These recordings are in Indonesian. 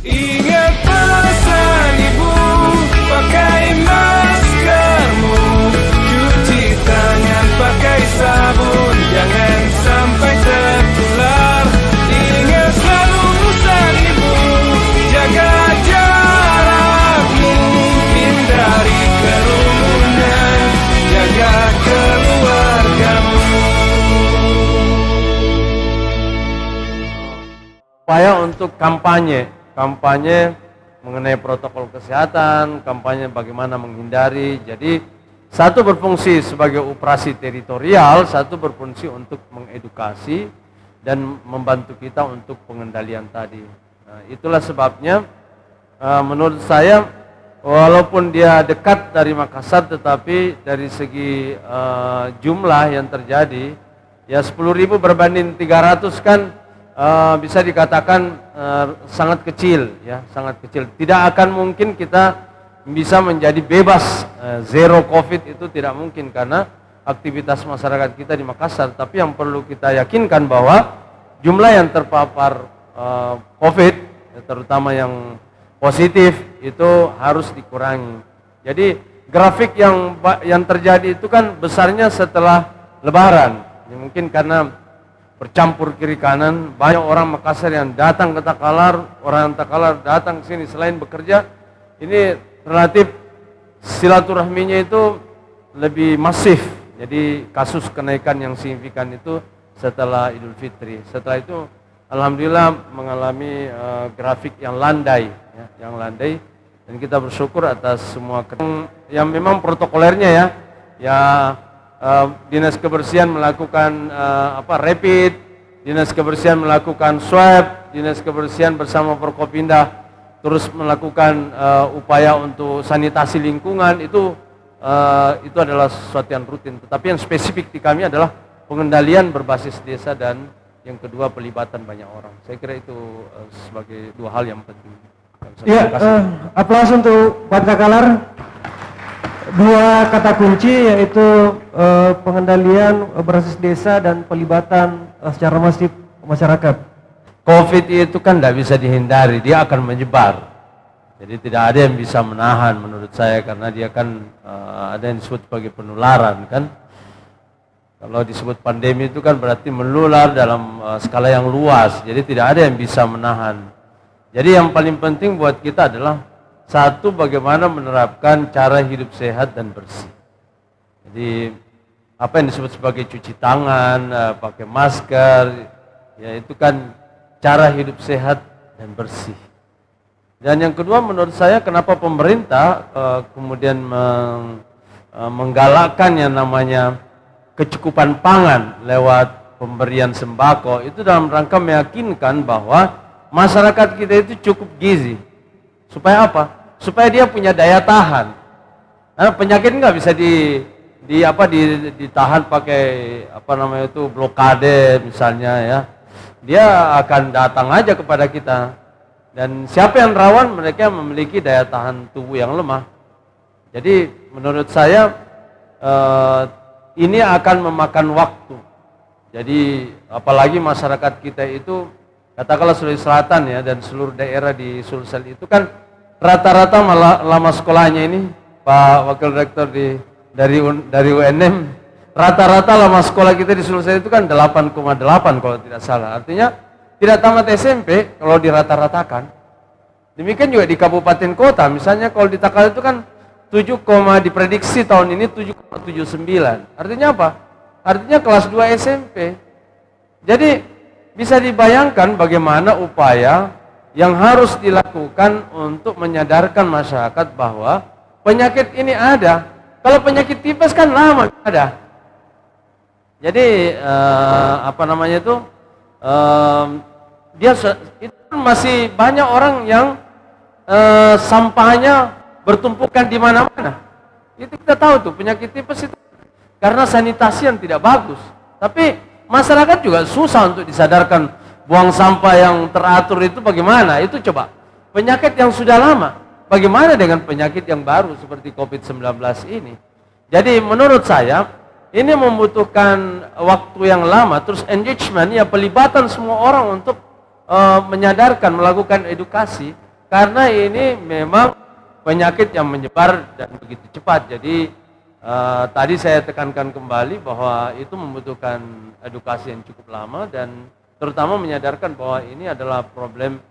Ingat pesan ibu, pakai maskermu, cuci tangan pakai sabun, jangan sampai tertular. Ingat selalu pesan ibu, jaga jarakmu, hindari kerumunan, jaga keluargamu. Upaya untuk kampanye mengenai protokol kesehatan, kampanye bagaimana menghindari. Jadi satu berfungsi sebagai operasi teritorial, satu berfungsi untuk mengedukasi dan membantu kita untuk pengendalian tadi. Nah, itulah sebabnya menurut saya walaupun dia dekat dari Makassar, tetapi dari segi jumlah yang terjadi ya 10.000 berbanding 300 kan bisa dikatakan sangat kecil, ya, sangat kecil. Tidak akan mungkin kita bisa menjadi bebas zero COVID, itu tidak mungkin karena aktivitas masyarakat kita di Makassar. Tapi yang perlu kita yakinkan bahwa jumlah yang terpapar COVID, terutama yang positif, itu harus dikurangi. Jadi grafik yang terjadi itu kan besarnya setelah Lebaran. Ya, mungkin karena bercampur kiri kanan, banyak orang Makassar yang datang ke Takalar, orang Takalar datang ke sini selain bekerja, ini relatif silaturahminya itu lebih masif. Jadi kasus kenaikan yang signifikan itu setelah Idul Fitri. Setelah itu alhamdulillah mengalami grafik yang landai, ya, yang landai, dan kita bersyukur atas semua yang memang protokolernya, ya. Dinas kebersihan melakukan rapid, dinas kebersihan melakukan swab, dinas kebersihan bersama Forkopimda terus melakukan upaya untuk sanitasi lingkungan. Itu adalah sesuatu yang rutin. Tetapi yang spesifik di kami adalah pengendalian berbasis desa dan yang kedua pelibatan banyak orang. Saya kira itu sebagai dua hal yang penting. Ya, aplaus untuk Pak Takalar. Dua kata kunci yaitu pengendalian berbasis desa dan pelibatan secara masif masyarakat. COVID itu kan tidak bisa dihindari, dia akan menyebar. Jadi tidak ada yang bisa menahan menurut saya, karena dia kan ada yang disebut sebagai penularan kan. Kalau disebut pandemi itu kan berarti menular dalam skala yang luas, jadi tidak ada yang bisa menahan. Jadi yang paling penting buat kita adalah satu, bagaimana menerapkan cara hidup sehat dan bersih. Jadi apa yang disebut sebagai cuci tangan, pakai masker, ya itu kan cara hidup sehat dan bersih. Dan yang kedua menurut saya, kenapa pemerintah kemudian menggalakkan yang namanya kecukupan pangan lewat pemberian sembako, itu dalam rangka meyakinkan bahwa masyarakat kita itu cukup gizi. Supaya apa? Supaya dia punya daya tahan. Karena penyakit nggak bisa ditahan pakai blokade misalnya, ya. Dia akan datang aja kepada kita. Dan siapa yang rawan, mereka memiliki daya tahan tubuh yang lemah. Jadi menurut saya ini akan memakan waktu. Jadi apalagi masyarakat kita itu, katakanlah Sulawesi Selatan, ya, dan seluruh daerah di Sulsel itu kan rata-rata lama sekolahnya ini, Pak Wakil Rektor dari UNM, rata-rata lama sekolah kita di Sulsel itu kan 8,8 kalau tidak salah. Artinya tidak tamat SMP kalau dirata-ratakan. Demikian juga di kabupaten kota, misalnya kalau di Takalar itu kan 7, diprediksi tahun ini 7,79. Artinya apa? Artinya kelas 2 SMP. Jadi bisa dibayangkan bagaimana upaya yang harus dilakukan untuk menyadarkan masyarakat bahwa penyakit ini ada. Kalau penyakit tipes kan lama ada. Jadi itu masih banyak orang yang sampahnya bertumpukan di mana-mana. Itu kita tahu tuh, penyakit tipes itu karena sanitasi yang tidak bagus. Tapi masyarakat juga susah untuk disadarkan buang sampah yang teratur itu bagaimana. Itu coba penyakit yang sudah lama, bagaimana dengan penyakit yang baru seperti COVID-19 ini. Jadi menurut saya ini membutuhkan waktu yang lama, terus engagement, ya, pelibatan semua orang untuk menyadarkan, melakukan edukasi. karena ini memang penyakit yang menyebar dan begitu cepat. Jadi tadi saya tekankan kembali bahwa itu membutuhkan edukasi yang cukup lama dan terutama menyadarkan bahwa ini adalah problem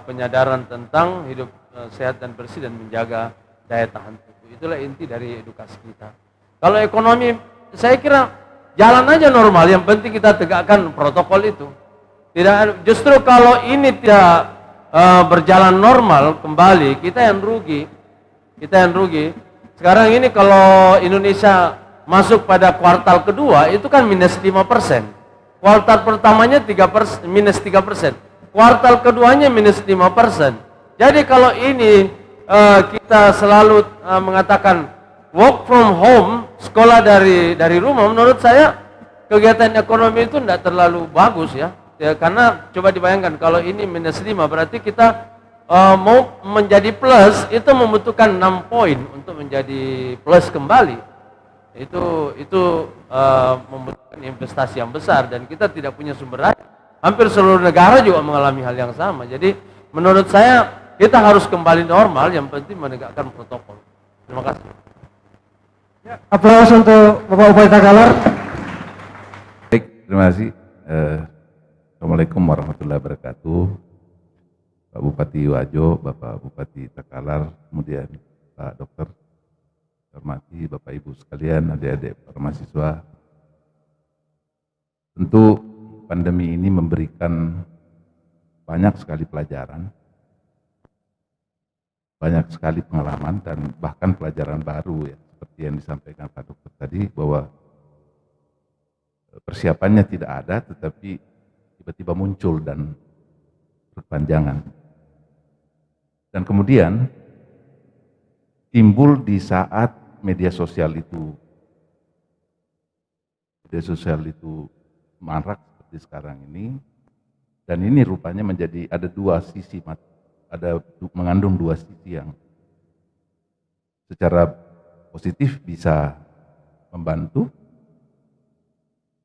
penyadaran tentang hidup sehat dan bersih dan menjaga daya tahan tubuh. Itulah inti dari edukasi kita. Kalau ekonomi, saya kira jalan aja normal. Yang penting kita tegakkan protokol itu. Tidak, justru kalau ini tidak berjalan normal kembali, kita yang rugi. Kita yang rugi. Sekarang ini kalau Indonesia masuk pada kuartal kedua, itu kan minus 5%. Kuartal pertamanya minus 3%. Kuartal keduanya minus 5%. Jadi kalau ini kita selalu mengatakan work from home, sekolah dari rumah, menurut saya kegiatan ekonomi itu tidak terlalu bagus ya. Karena coba dibayangkan kalau ini minus 5 berarti kita mau menjadi plus itu membutuhkan 6 poin untuk menjadi plus kembali. Itu membutuhkan investasi yang besar dan kita tidak punya sumber daya. Hampir seluruh negara juga mengalami hal yang sama. Jadi menurut saya kita harus kembali normal, yang penting menegakkan protokol. Terima kasih. Ya, aplaus untuk Bapak Bupati Takalar. Baik, terima kasih. Assalamualaikum warahmatullahi wabarakatuh. Pak Bupati Wajo, Bapak Bupati Takalar, kemudian Pak Dokter, hormati Bapak Ibu sekalian, adik-adik para mahasiswa. Tentu pandemi ini memberikan banyak sekali pelajaran, banyak sekali pengalaman, dan bahkan pelajaran baru ya, seperti yang disampaikan Pak Dokter tadi, bahwa persiapannya tidak ada, tetapi tiba-tiba muncul dan berpanjangan. Dan kemudian timbul di saat media sosial itu marak seperti sekarang ini, dan ini rupanya menjadi ada dua sisi, mengandung dua sisi yang secara positif bisa membantu,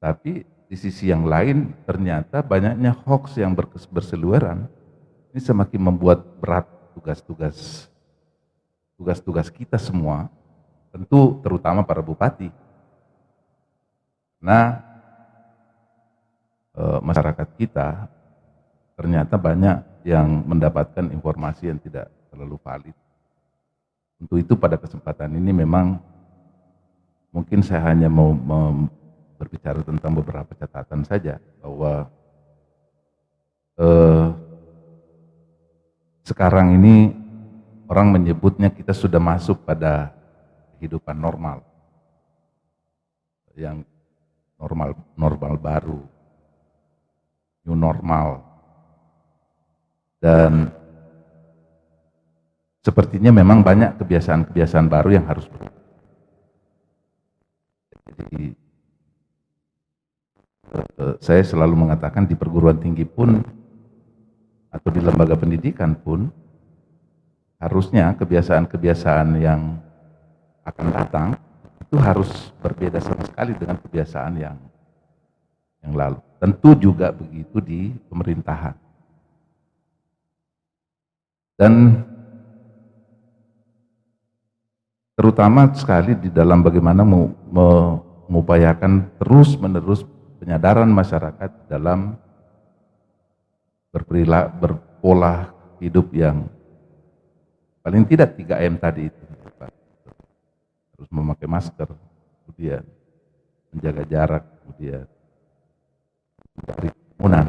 tapi di sisi yang lain ternyata banyaknya hoax yang berseliweran. Ini semakin membuat berat tugas-tugas kita semua, tentu terutama para bupati. Nah, masyarakat kita ternyata banyak yang mendapatkan informasi yang tidak terlalu valid. Untuk itu pada kesempatan ini memang mungkin saya hanya mau berbicara tentang beberapa catatan saja, bahwa sekarang ini orang menyebutnya kita sudah masuk pada kehidupan normal, yang normal baru, new normal, dan sepertinya memang banyak kebiasaan-kebiasaan baru yang harus berubah. Jadi saya selalu mengatakan di perguruan tinggi pun atau di lembaga pendidikan pun harusnya kebiasaan-kebiasaan yang akan datang itu harus berbeda sama sekali dengan kebiasaan yang lalu. Tentu juga begitu di pemerintahan. Dan terutama sekali di dalam bagaimana mengupayakan terus-menerus penyadaran masyarakat dalam berpola hidup yang paling tidak 3M tadi itu. Harus memakai masker, kemudian menjaga jarak, kemudian mencari kerumunan.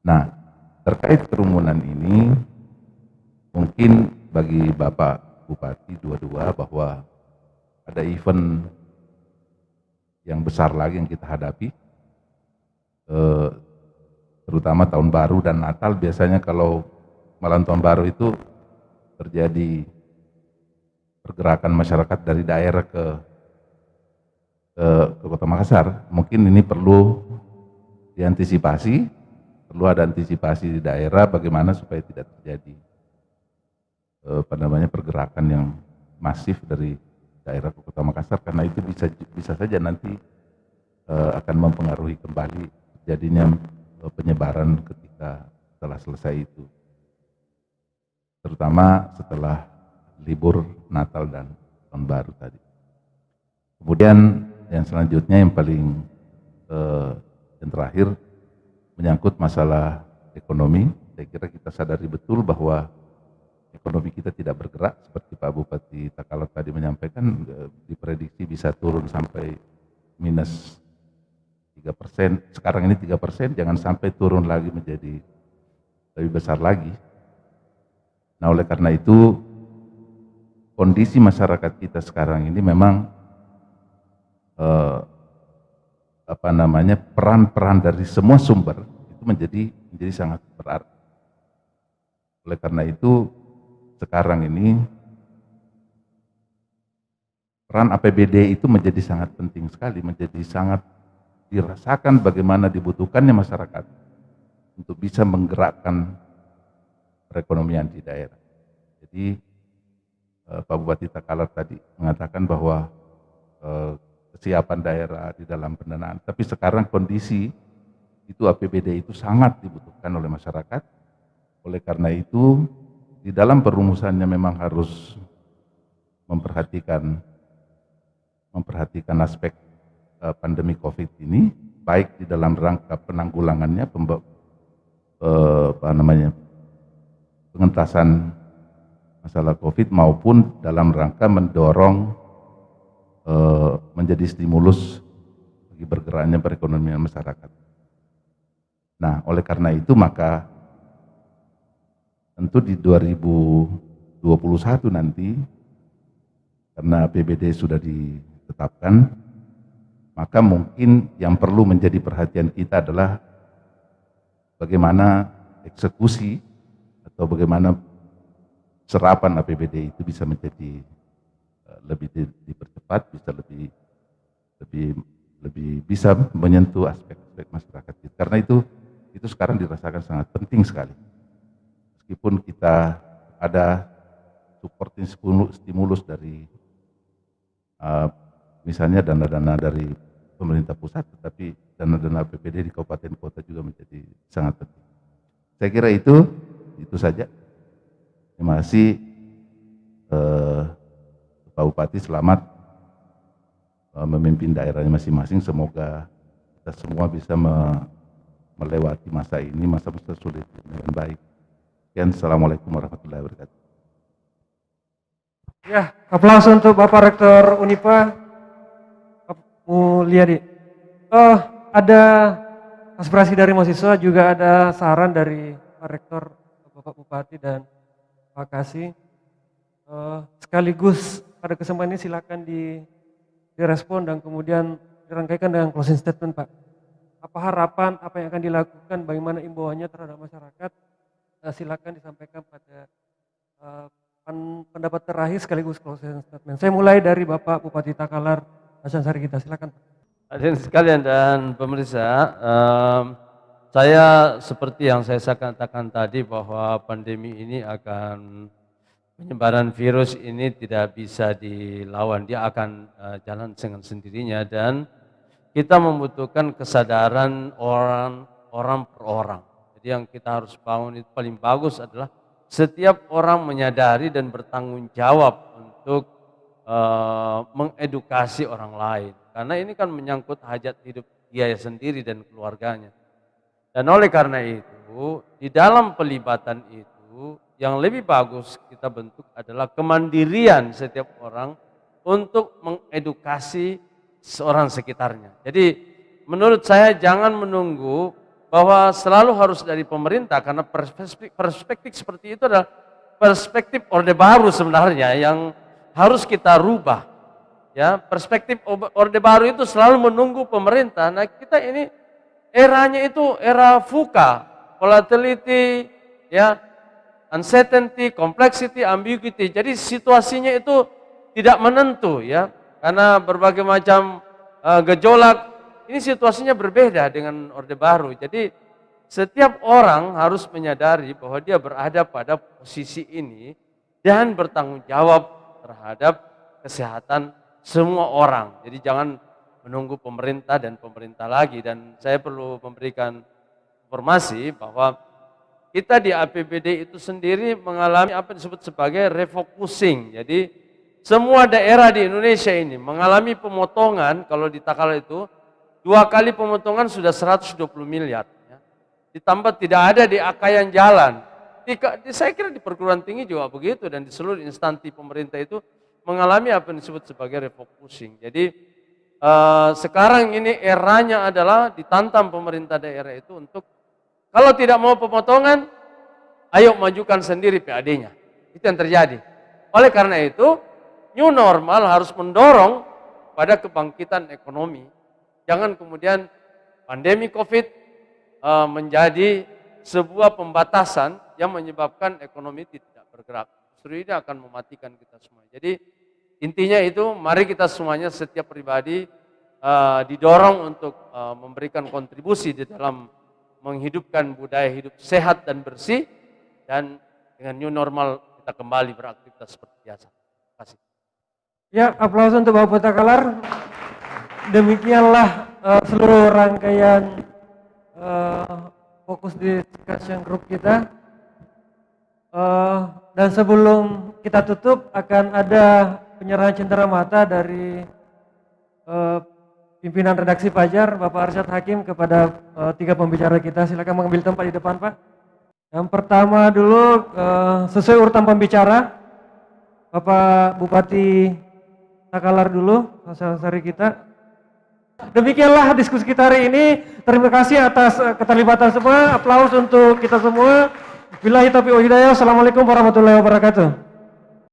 Nah, terkait kerumunan ini, mungkin bagi Bapak Bupati dua-dua bahwa ada event yang besar lagi yang kita hadapi, terutama tahun baru dan Natal. Biasanya kalau malam tahun baru itu terjadi pergerakan masyarakat dari daerah ke Kota Makassar. Mungkin ini perlu diantisipasi, perlu ada antisipasi di daerah bagaimana supaya tidak terjadi pergerakan yang masif dari daerah ke Kota Makassar, karena itu bisa saja nanti akan mempengaruhi kembali terjadinya penyebaran ketika setelah selesai itu, terutama setelah libur Natal dan Tahun Baru tadi. Kemudian yang selanjutnya yang paling yang terakhir menyangkut masalah ekonomi. Saya kira kita sadari betul bahwa ekonomi kita tidak bergerak seperti Pak Bupati Takalot tadi menyampaikan, diprediksi bisa turun sampai minus 3%. Sekarang ini 3%, jangan sampai turun lagi menjadi lebih besar lagi. Nah, oleh karena itu kondisi masyarakat kita sekarang ini memang peran-peran dari semua sumber itu menjadi sangat berarti. Oleh karena itu sekarang ini peran APBD itu menjadi sangat penting sekali, menjadi sangat dirasakan bagaimana dibutuhkannya masyarakat untuk bisa menggerakkan perekonomian di daerah. Jadi Pak Bupati Takalot tadi mengatakan bahwa kesiapan daerah di dalam pendanaan, tapi sekarang kondisi itu APBD itu sangat dibutuhkan oleh masyarakat. Oleh karena itu di dalam perumusannya memang harus memperhatikan aspek pandemi COVID ini, baik di dalam rangka penanggulangannya, pengentasan masalah COVID maupun dalam rangka mendorong menjadi stimulus bagi bergeraknya perekonomian masyarakat. Nah, oleh karena itu maka tentu di 2021 nanti, karena APBD sudah ditetapkan, maka mungkin yang perlu menjadi perhatian kita adalah bagaimana eksekusi atau bagaimana serapan APBD itu bisa menjadi lebih dipercepat, bisa lebih bisa menyentuh aspek-aspek masyarakat kita. Karena itu sekarang dirasakan sangat penting sekali. Meskipun kita ada supporting stimulus dari misalnya dana-dana dari pemerintah pusat, tetapi dana-dana APBD di kabupaten kota juga menjadi sangat penting. Saya kira itu saja. Terima kasih Pak Bupati, selamat memimpin daerahnya masing-masing. Semoga kita semua bisa melewati masa ini, masa-masa sulit dengan baik. Sekian, Assalamualaikum warahmatullahi wabarakatuh. Ya, aplaus untuk Bapak Rektor Unipa, Pak Mulyadi. Ada aspirasi dari mahasiswa, juga ada saran dari Pak Rektor, Bapak Bupati dan Pak Kasih. Sekaligus pada kesempatan ini silakan direspon dan kemudian dirangkaikan dengan closing statement, Pak. Apa harapan, apa yang akan dilakukan, bagaimana imbauannya terhadap masyarakat, silakan disampaikan pada pendapat terakhir sekaligus closing statement. Saya mulai dari Bapak Bupati Takalar, Hasan Sarigita, silakan. Hadirin sekalian dan pemirsa, saya seperti yang saya katakan tadi bahwa pandemi ini penyebaran virus ini tidak bisa dilawan, dia akan jalan dengan sendirinya dan kita membutuhkan kesadaran orang per orang. Jadi yang kita harus bangun itu paling bagus adalah setiap orang menyadari dan bertanggung jawab untuk mengedukasi orang lain. Karena ini kan menyangkut hajat hidup dia sendiri dan keluarganya. Dan oleh karena itu, di dalam pelibatan itu, yang lebih bagus kita bentuk adalah kemandirian setiap orang untuk mengedukasi seorang sekitarnya. Jadi menurut saya jangan menunggu bahwa selalu harus dari pemerintah, karena perspektif seperti itu adalah perspektif Orde Baru sebenarnya yang harus kita rubah. Ya, perspektif Orde Baru itu selalu menunggu pemerintah. Nah, kita ini eranya itu era VUCA, volatility, ya, uncertainty, complexity, ambiguity. Jadi situasinya itu tidak menentu, ya, karena berbagai macam gejolak. Ini situasinya berbeda dengan Orde Baru. Jadi setiap orang harus menyadari bahwa dia berada pada posisi ini dan bertanggung jawab terhadap kesehatan semua orang. Jadi jangan menunggu pemerintah dan pemerintah lagi. Dan saya perlu memberikan informasi bahwa kita di APBD itu sendiri mengalami apa yang disebut sebagai refocusing. Jadi semua daerah di Indonesia ini mengalami pemotongan, kalau di Takalar itu 2 kali pemotongan sudah 120 miliar. Ya. Ditambah tidak ada di akayan jalan. Saya kira di perguruan tinggi juga begitu dan di seluruh instansi pemerintah itu mengalami apa yang disebut sebagai refocusing. Jadi sekarang ini eranya adalah ditantang pemerintah daerah itu untuk kalau tidak mau pemotongan, ayo majukan sendiri PAD-nya. Itu yang terjadi. Oleh karena itu, new normal harus mendorong pada kebangkitan ekonomi. Jangan kemudian pandemi COVID menjadi sebuah pembatasan yang menyebabkan ekonomi tidak bergerak. Justru ini akan mematikan kita semua. Jadi intinya itu, mari kita semuanya setiap pribadi didorong untuk memberikan kontribusi di dalam menghidupkan budaya hidup sehat dan bersih, dan dengan new normal kita kembali beraktivitas seperti biasa. Terima kasih. Ya, aplaus untuk Bapak Takalar. Demikianlah seluruh rangkaian fokus discussion group kita. Dan sebelum kita tutup akan ada penyerahan cenderamata dari pimpinan redaksi Fajar, Bapak Arsyad Hakim, kepada 3 pembicara kita. Silakan mengambil tempat di depan, Pak. Yang pertama dulu sesuai urutan pembicara, Bapak Bupati Takalar dulu, sari kita. Demikianlah diskusi kita hari ini. Terima kasih atas keterlibatan semua. Aplaus untuk kita semua. Billahi taufiq wal hidayah. Assalamualaikum warahmatullahi wabarakatuh.